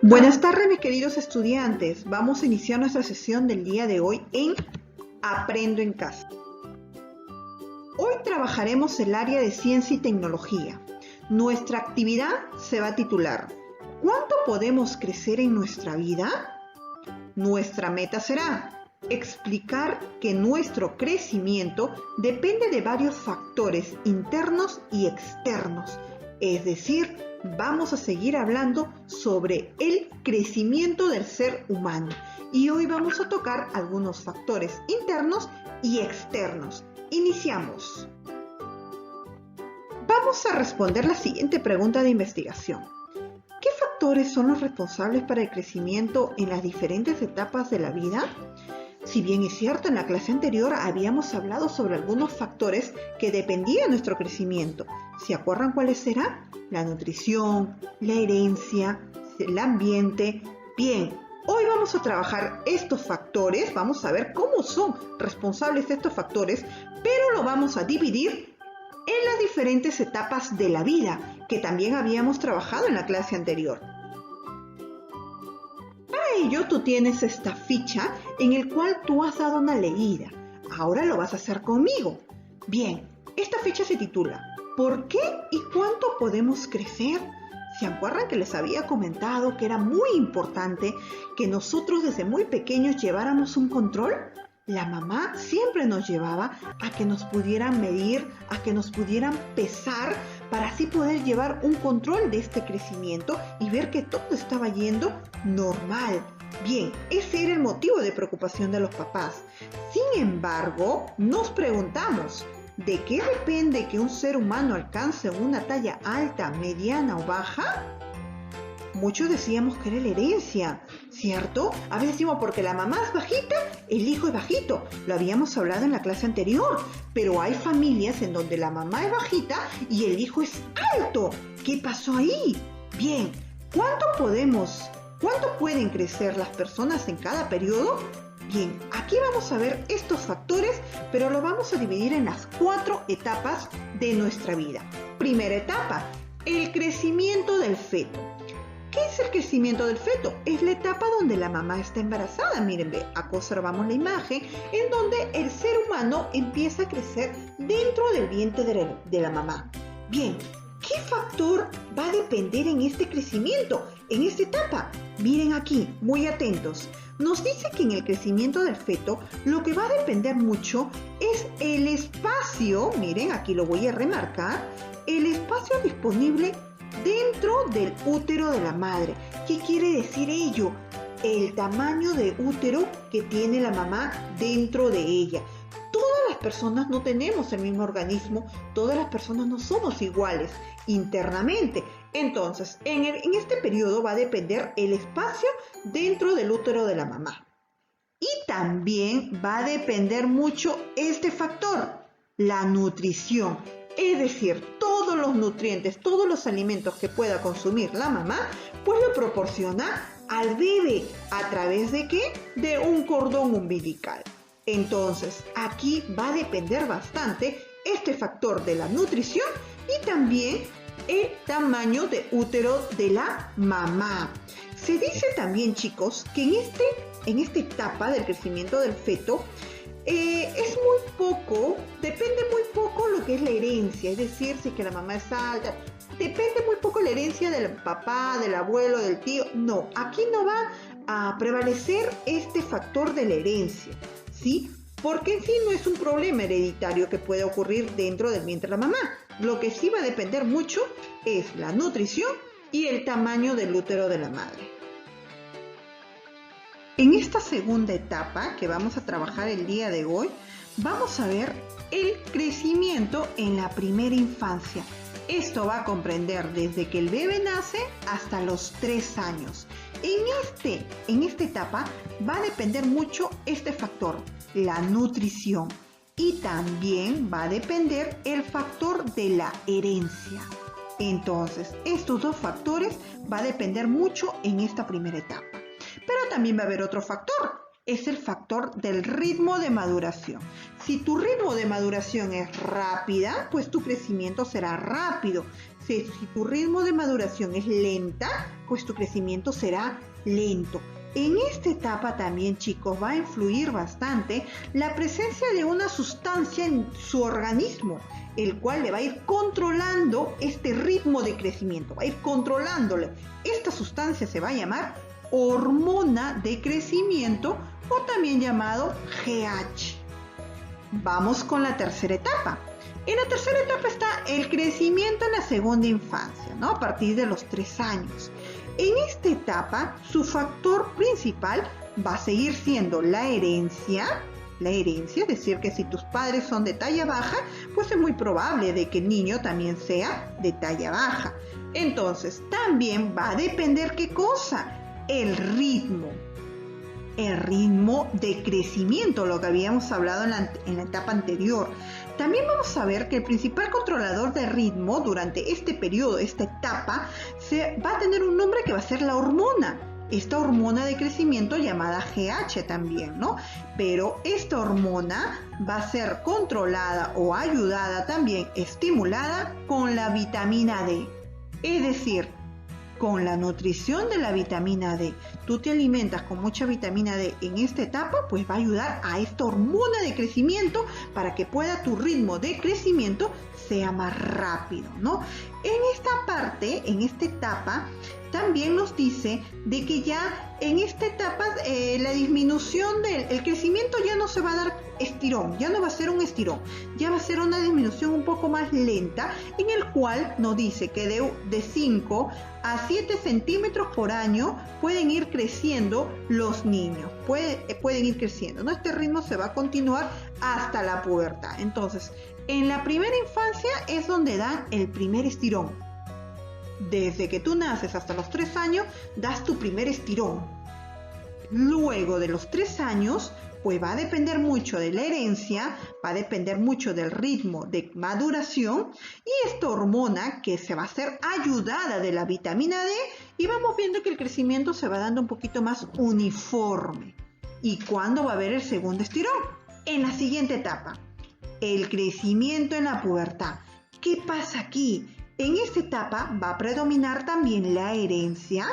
Buenas tardes, mis queridos estudiantes. Vamos a iniciar nuestra sesión del día de hoy en Aprendo en Casa. Hoy trabajaremos el área de ciencia y tecnología. Nuestra actividad se va a titular ¿Cuánto podemos crecer en nuestra vida? Nuestra meta será explicar que nuestro crecimiento depende de varios factores internos y externos, es decir, vamos a seguir hablando sobre el crecimiento del ser humano y hoy vamos a tocar algunos factores internos y externos. Iniciamos. Vamos a responder la siguiente pregunta de investigación. ¿Qué factores son los responsables para el crecimiento en las diferentes etapas de la vida? Si bien es cierto, en la clase anterior habíamos hablado sobre algunos factores que dependían de nuestro crecimiento. ¿Se acuerdan cuáles serán? La nutrición, la herencia, el ambiente. Bien, hoy vamos a trabajar estos factores, vamos a ver cómo son responsables de estos factores, pero lo vamos a dividir en las diferentes etapas de la vida que también habíamos trabajado en la clase anterior. Para ello tú tienes esta ficha en el cual tú has dado una leída. Ahora lo vas a hacer conmigo. Bien, esta ficha se titula ¿Por qué y cuánto podemos crecer? ¿Se acuerdan que les había comentado que era muy importante que nosotros desde muy pequeños lleváramos un control? La mamá siempre nos llevaba a que nos pudieran medir, a que nos pudieran pesar para así poder llevar un control de este crecimiento y ver que todo estaba yendo normal. Bien, ese era el motivo de preocupación de los papás. Sin embargo, nos preguntamos, ¿de qué depende que un ser humano alcance una talla alta, mediana o baja? Muchos decíamos que era la herencia, ¿cierto? A veces decimos porque la mamá es bajita, el hijo es bajito. Lo habíamos hablado en la clase anterior, pero hay familias en donde la mamá es bajita y el hijo es alto. ¿Qué pasó ahí? Bien, ¿cuánto pueden crecer las personas en cada periodo? Bien, aquí vamos a ver estos factores, pero lo vamos a dividir en las 4 etapas de nuestra vida. Primera etapa, el crecimiento del feto. ¿Qué es el crecimiento del feto? Es la etapa donde la mamá está embarazada. Miren, acá observamos la imagen en donde el ser humano empieza a crecer dentro del vientre de la mamá. Bien, ¿qué factor va a depender en este crecimiento, en esta etapa? Miren aquí, muy atentos. Nos dice que en el crecimiento del feto lo que va a depender mucho es el espacio, miren, aquí lo voy a remarcar, el espacio disponible dentro del útero de la madre. ¿Qué quiere decir ello? El tamaño de útero que tiene la mamá dentro de ella. Todas las personas no tenemos el mismo organismo, todas las personas no somos iguales internamente. Entonces, en este periodo va a depender el espacio dentro del útero de la mamá. Y también va a depender mucho este factor, la nutrición. Es decir, todos los nutrientes, todos los alimentos que pueda consumir la mamá, pues lo proporciona al bebé. ¿A través de qué? De un cordón umbilical. Entonces, aquí va a depender bastante este factor de la nutrición y también el tamaño de útero de la mamá. Se dice también, chicos, que en esta etapa del crecimiento del feto, depende muy poco lo que es la herencia, es decir, si es que la mamá es alta, depende muy poco la herencia del papá, del abuelo, del tío. No, aquí no va a prevalecer este factor de la herencia, ¿sí? Porque en sí no es un problema hereditario que pueda ocurrir dentro del vientre de la mamá. Lo que sí va a depender mucho es la nutrición y el tamaño del útero de la madre. En esta segunda etapa que vamos a trabajar el día de hoy, vamos a ver el crecimiento en la primera infancia. Esto va a comprender desde que el bebé nace hasta los 3 años. En esta etapa va a depender mucho este factor, la nutrición, y también va a depender el factor de la herencia. Entonces, estos 2 factores va a depender mucho en esta primera etapa. Pero también va a haber otro factor, es el factor del ritmo de maduración. Si tu ritmo de maduración es rápida, pues tu crecimiento será rápido. Si tu ritmo de maduración es lenta, pues tu crecimiento será lento. En esta etapa también, chicos, va a influir bastante la presencia de una sustancia en su organismo, el cual le va a ir controlando este ritmo de crecimiento, va a ir controlándole. Esta sustancia se va a llamar hormona de crecimiento o también llamado GH. Vamos con la tercera etapa. En la tercera etapa está el crecimiento en la segunda infancia, ¿no? A partir de los 3 años. En esta etapa, su factor principal va a seguir siendo la herencia, es decir, que si tus padres son de talla baja, pues es muy probable de que el niño también sea de talla baja. Entonces, también va a depender ¿qué cosa? El ritmo de crecimiento, lo que habíamos hablado en la etapa anterior. También vamos a ver que el principal controlador de ritmo durante este periodo, esta etapa, va a tener un nombre que va a ser la hormona. Esta hormona de crecimiento llamada GH también, ¿no? Pero esta hormona va a ser controlada o ayudada también, estimulada con la vitamina D. Es decir, con la nutrición de la vitamina D. Tú te alimentas con mucha vitamina D en esta etapa, pues va a ayudar a esta hormona de crecimiento para que pueda tu ritmo de crecimiento sea más rápido, ¿no? En esta parte, en esta etapa, también nos dice de que ya en esta etapa la disminución del crecimiento ya no se va a dar estirón, ya no va a ser un estirón, ya va a ser una disminución un poco más lenta, en el cual nos dice que de 5 a 7 centímetros por año pueden ir creciendo los niños, pueden ir creciendo, ¿no? Este ritmo se va a continuar hasta la pubertad. Entonces, en la primera infancia es donde dan el primer estirón. Desde que tú naces hasta los 3 años, das tu primer estirón. Luego de los 3 años, pues va a depender mucho de la herencia, va a depender mucho del ritmo de maduración y esta hormona que se va a hacer ayudada de la vitamina D y vamos viendo que el crecimiento se va dando un poquito más uniforme. ¿Y cuándo va a haber el segundo estirón? En la siguiente etapa, el crecimiento en la pubertad. ¿Qué pasa aquí? En esta etapa va a predominar también la herencia,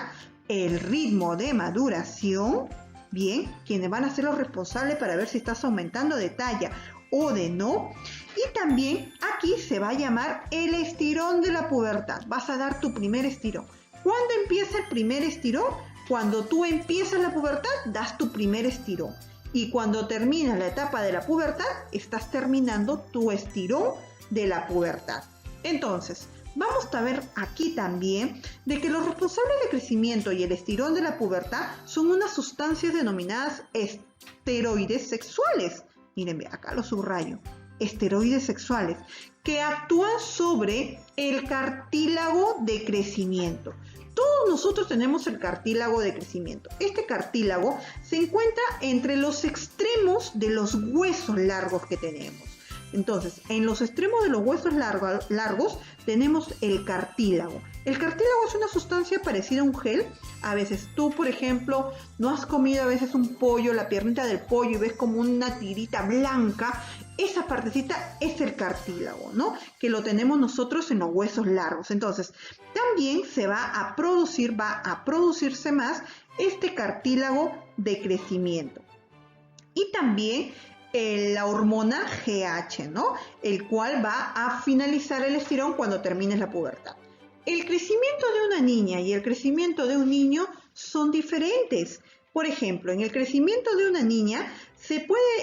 el ritmo de maduración, bien, quienes van a ser los responsables para ver si estás aumentando de talla o de no. Y también aquí se va a llamar el estirón de la pubertad. Vas a dar tu primer estirón. ¿Cuándo empieza el primer estirón? Cuando tú empiezas la pubertad, das tu primer estirón. Y cuando terminas la etapa de la pubertad, estás terminando tu estirón de la pubertad. Entonces, vamos a ver aquí también de que los responsables del crecimiento y el estirón de la pubertad son unas sustancias denominadas esteroides sexuales. Miren, acá lo subrayo. Esteroides sexuales que actúan sobre el cartílago de crecimiento. Todos nosotros tenemos el cartílago de crecimiento. Este cartílago se encuentra entre los extremos de los huesos largos que tenemos. Entonces, en los extremos de los huesos largos tenemos el cartílago. El cartílago es una sustancia parecida a un gel. A veces tú, por ejemplo, no has comido a veces un pollo, la piernita del pollo y ves como una tirita blanca. Esa partecita es el cartílago, ¿no? Que lo tenemos nosotros en los huesos largos. Entonces, también se va a producirse más este cartílago de crecimiento. Y también la hormona GH, ¿no? El cual va a finalizar el estirón cuando termines la pubertad. El crecimiento de una niña y el crecimiento de un niño son diferentes. Por ejemplo, en el crecimiento de una niña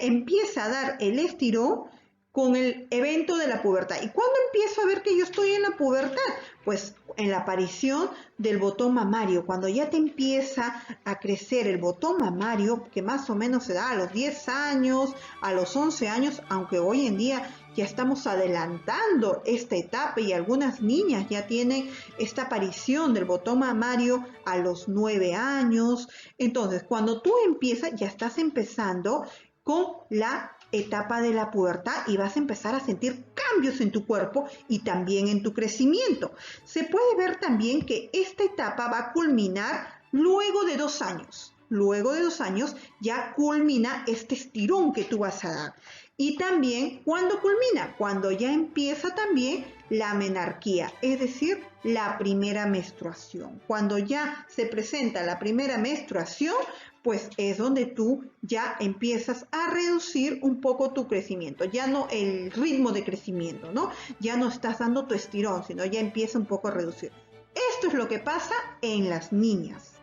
empieza a dar el estirón con el evento de la pubertad. ¿Y cuándo empiezo a ver que yo estoy en la pubertad? Pues en la aparición del botón mamario, cuando ya te empieza a crecer el botón mamario, que más o menos se da a los 10 años, a los 11 años, aunque hoy en día ya estamos adelantando esta etapa y algunas niñas ya tienen esta aparición del botón mamario a los 9 años. Entonces, cuando tú empiezas, ya estás empezando con la etapa de la pubertad y vas a empezar a sentir cambios en tu cuerpo y también en tu crecimiento. Se puede ver también que esta etapa va a culminar luego de 2 años. luego de 2 años, ya culmina este estirón que tú vas a dar. Y también, ¿cuándo culmina? Cuando ya empieza también la menarquía, es decir, la primera menstruación. Cuando ya se presenta la primera menstruación, pues es donde tú ya empiezas a reducir un poco tu crecimiento, ya no el ritmo de crecimiento, ¿no? Ya no estás dando tu estirón, sino ya empieza un poco a reducir. Esto es lo que pasa en las niñas.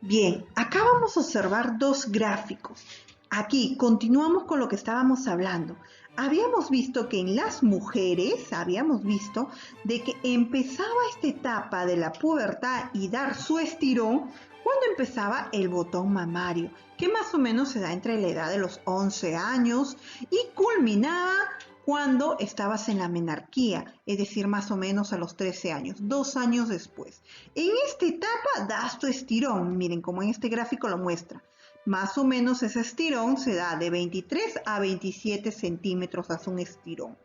Bien, acá vamos a observar 2 gráficos. Aquí continuamos con lo que estábamos hablando. Habíamos visto que en las mujeres, habíamos visto de que empezaba esta etapa de la pubertad y dar su estirón cuando empezaba el botón mamario, que más o menos se da entre la edad de los 11 años y culminaba cuando estabas en la menarquía, es decir, más o menos a los 13 años, 2 años después. En esta etapa das tu estirón, miren como en este gráfico lo muestra. Más o menos ese estirón se da de 23 a 27 centímetros, hace un estirón.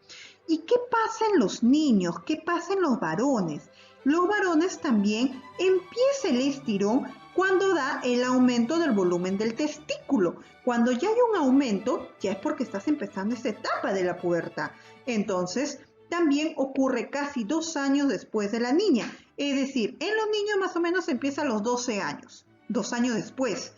¿Y qué pasa en los niños? ¿Qué pasa en los varones? Los varones también empieza el estirón cuando da el aumento del volumen del testículo. Cuando ya hay un aumento, ya es porque estás empezando esta etapa de la pubertad. Entonces, también ocurre casi 2 años después de la niña. Es decir, en los niños más o menos empieza a los 12 años, 2 años después.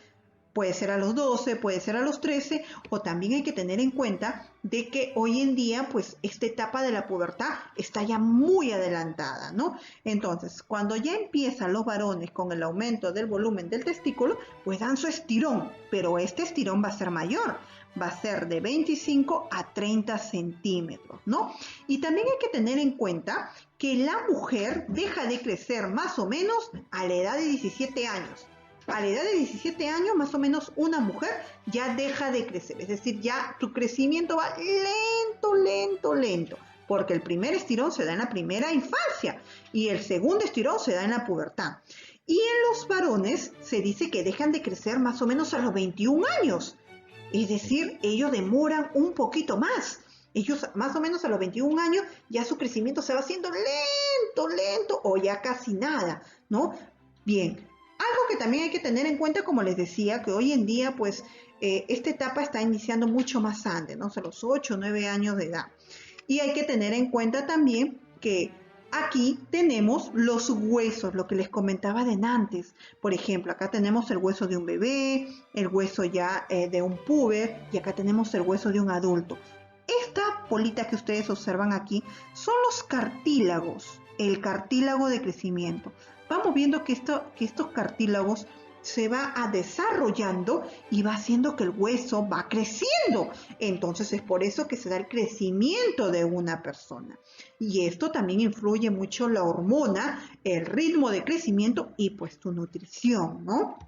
Puede ser a los 12, puede ser a los 13, o también hay que tener en cuenta de que hoy en día, pues, esta etapa de la pubertad está ya muy adelantada, ¿no? Entonces, cuando ya empiezan los varones con el aumento del volumen del testículo, pues dan su estirón, pero este estirón va a ser mayor, va a ser de 25 a 30 centímetros, ¿no? Y también hay que tener en cuenta que la mujer deja de crecer más o menos a la edad de 17 años. A la edad de 17 años, más o menos, una mujer ya deja de crecer. Es decir, ya tu crecimiento va lento, porque el primer estirón se da en la primera infancia y el segundo estirón se da en la pubertad. Y en los varones se dice que dejan de crecer más o menos a los 21 años. Es decir, ellos demoran un poquito más. Ellos más o menos a los 21 años ya su crecimiento se va haciendo lento o ya casi nada, ¿no? Bien. Algo que también hay que tener en cuenta, como les decía, que hoy en día, pues, esta etapa está iniciando mucho más antes, ¿no? O sea, los 8 o 9 años de edad. Y hay que tener en cuenta también que aquí tenemos los huesos, lo que les comentaba de antes. Por ejemplo, acá tenemos el hueso de un bebé, el hueso ya de un puber, y acá tenemos el hueso de un adulto. Esta bolita que ustedes observan aquí son los cartílagos, el cartílago de crecimiento. Vamos viendo que estos cartílagos se va desarrollando y va haciendo que el hueso va creciendo. Entonces es por eso que se da el crecimiento de una persona. Y esto también influye mucho la hormona, el ritmo de crecimiento y pues tu nutrición, ¿no?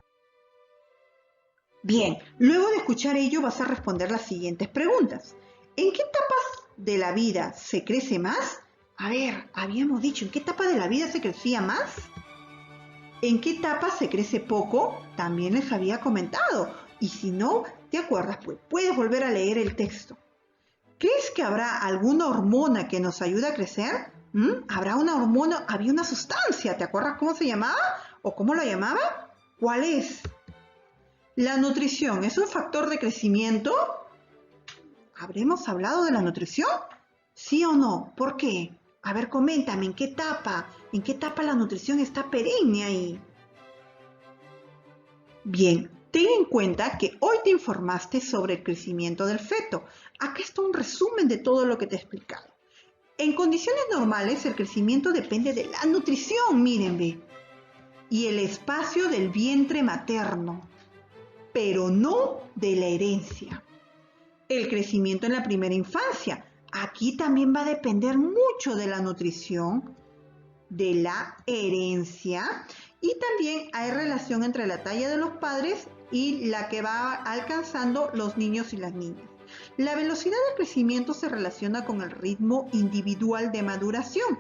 Bien, luego de escuchar ello vas a responder las siguientes preguntas. ¿En qué etapas de la vida se crece más? A ver, habíamos dicho, ¿en qué etapa de la vida se crecía más? ¿En qué etapa se crece poco? También les había comentado. Y si no te acuerdas, pues puedes volver a leer el texto. ¿Crees que habrá alguna hormona que nos ayude a crecer? ¿Habrá una hormona? Había una sustancia, ¿te acuerdas cómo se llamaba? ¿O cómo la llamaba? ¿Cuál es? ¿La nutrición es un factor de crecimiento? ¿Habremos hablado de la nutrición? ¿Sí o no? ¿Por qué? A ver, coméntame, ¿en qué etapa? ¿En qué etapa la nutrición está perenne ahí? Bien, ten en cuenta que hoy te informaste sobre el crecimiento del feto. Acá está un resumen de todo lo que te he explicado. En condiciones normales, el crecimiento depende de la nutrición, miren, ve, y el espacio del vientre materno, pero no de la herencia. El crecimiento en la primera infancia. Aquí también va a depender mucho de la nutrición, de la herencia, y también hay relación entre la talla de los padres y la que va alcanzando los niños y las niñas. La velocidad del crecimiento se relaciona con el ritmo individual de maduración.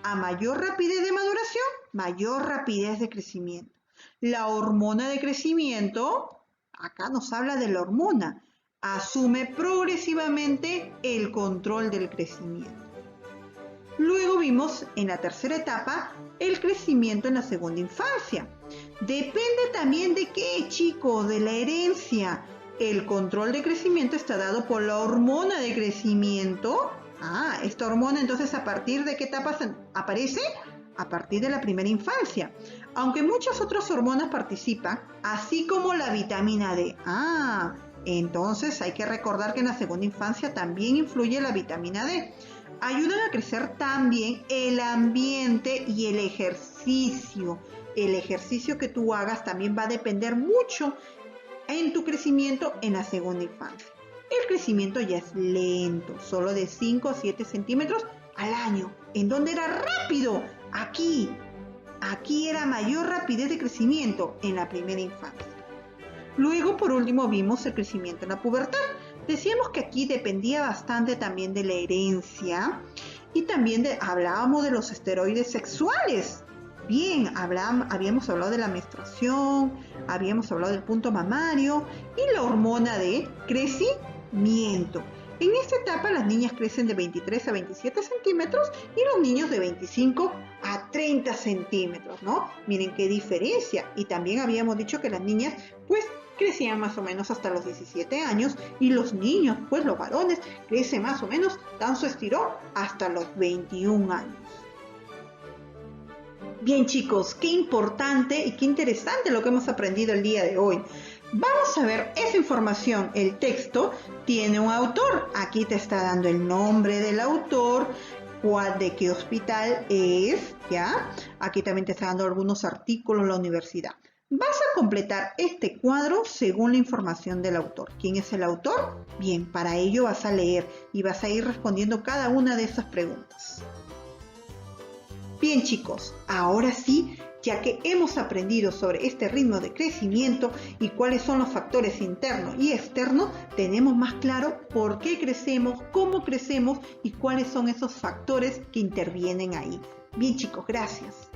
A mayor rapidez de maduración, mayor rapidez de crecimiento. La hormona de crecimiento, acá nos habla de la hormona, asume progresivamente el control del crecimiento. Luego vimos en la tercera etapa el crecimiento en la segunda infancia. Depende también de qué, chicos, de la herencia. El control de crecimiento está dado por la hormona de crecimiento. Esta hormona entonces ¿a partir de qué etapa aparece? A partir de la primera infancia. Aunque muchas otras hormonas participan, así como la vitamina D. Entonces hay que recordar que en la segunda infancia también influye la vitamina D. Ayudan a crecer también el ambiente y el ejercicio. El ejercicio que tú hagas también va a depender mucho en tu crecimiento en la segunda infancia. El crecimiento ya es lento, solo de 5 a 7 centímetros al año. ¿En dónde era rápido? Aquí era mayor rapidez de crecimiento en la primera infancia. Luego, por último, vimos el crecimiento en la pubertad. Decíamos que aquí dependía bastante también de la herencia y también hablábamos de los esteroides sexuales. Bien, habíamos hablado de la menstruación, habíamos hablado del punto mamario y la hormona de crecimiento. En esta etapa las niñas crecen de 23 a 27 centímetros y los niños de 25 a 30 centímetros, ¿no? Miren qué diferencia. Y también habíamos dicho que las niñas pues crecían más o menos hasta los 17 años y los niños, pues los varones, crecen más o menos, dan su estirón hasta los 21 años. Bien, chicos, qué importante y qué interesante lo que hemos aprendido el día de hoy. Vamos a ver esa información. El texto tiene un autor. Aquí te está dando el nombre del autor, de qué hospital es, ¿ya? Aquí también te está dando algunos artículos, la universidad. Vas a completar este cuadro según la información del autor. ¿Quién es el autor? Bien, para ello vas a leer y vas a ir respondiendo cada una de esas preguntas. Bien, chicos, ahora sí, ya que hemos aprendido sobre este ritmo de crecimiento y cuáles son los factores internos y externos, tenemos más claro por qué crecemos, cómo crecemos y cuáles son esos factores que intervienen ahí. Bien, chicos, gracias.